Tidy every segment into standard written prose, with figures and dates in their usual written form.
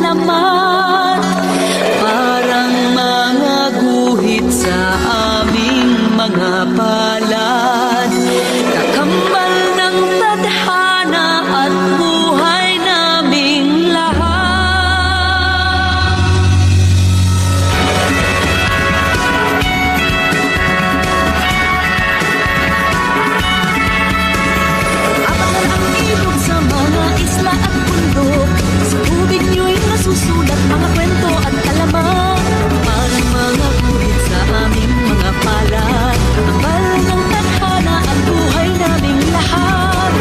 alamat. Parang mga guhit sa aming mga palad, kakambal ng tadhana at buhay naming lahat. Abangan ang ilog sa mga isla at bundok, sa tubig nyo'y nasusulat mga kwento at alamat. Parang mga guhit sa aming mga palad, kakambal ng tadhana at buhay naming lahat.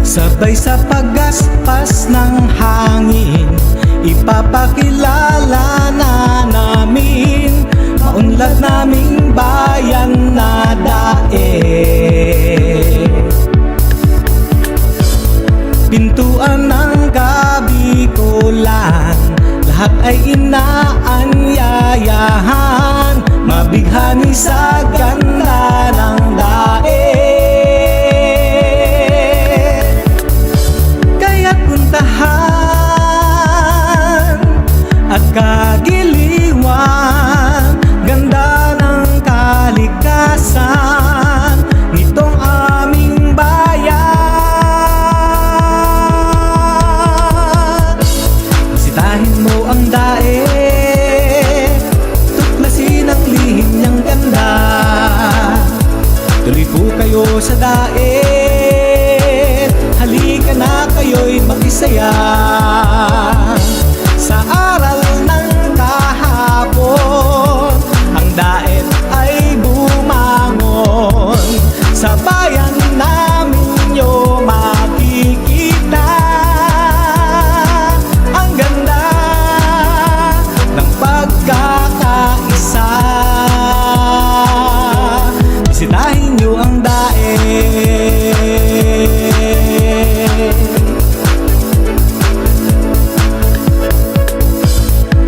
Sabay sa paggaspas ng hangin, ipapakilala na namin maunlad naming bayan na daig. Pintuan ng Kabikulan, lahat ay inaanyayahan, mabighani sa ganda ng daig. Puntahan at kagiliwan, ganda ng kalikasan nitong aming bayan. Bisitahin mo ang daig, tuklasin ang lihim niyang ganda. Tuloy po kayo sa daig, halika na kayo'y makisaya. Sa aral ng kahapon, ang daig ay bumangon. Sa bayan namin nyo makikita ang ganda ng pagkakaisa. Bisitahin nyo ang daig.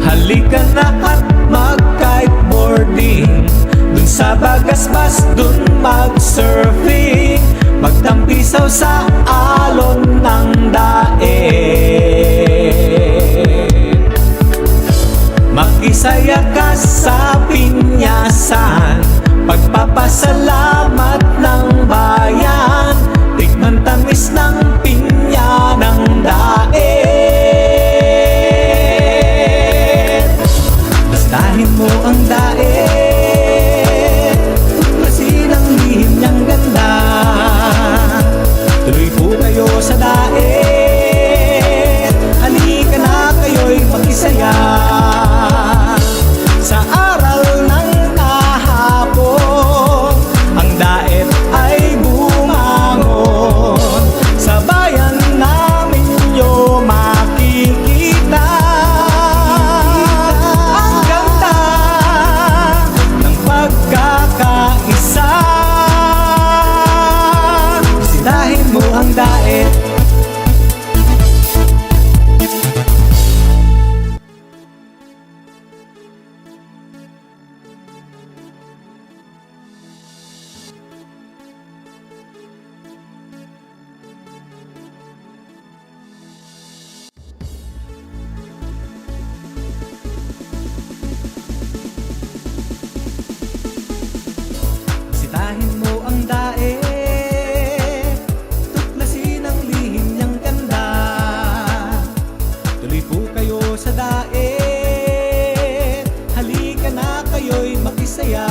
Halika na at mag-kiteboarding, dun sa Bagasbas dun mag-surfing, magtampisaw sa alon ng daig. Makisaya ka sa pinyasan, pagpapasalamat ng bayan, tikman tamis ng pinya ng daig. Bastahin mo ang daig, tuklasin ang lihim niyang ganda. Tuloy po kayo sa daig, halika na kayo'y makisaya. Sa aral ng kahapon, ang daig ay bumangon. Sa bayan namin nyo makikita ang ganda ng pagkakaisa. Bisitahin mo ang daig. Bisitahin mo ang daig, tuklasin ang lihim niyang ganda. Tuloy po kayo sa daig, halika na kayo'y makisaya.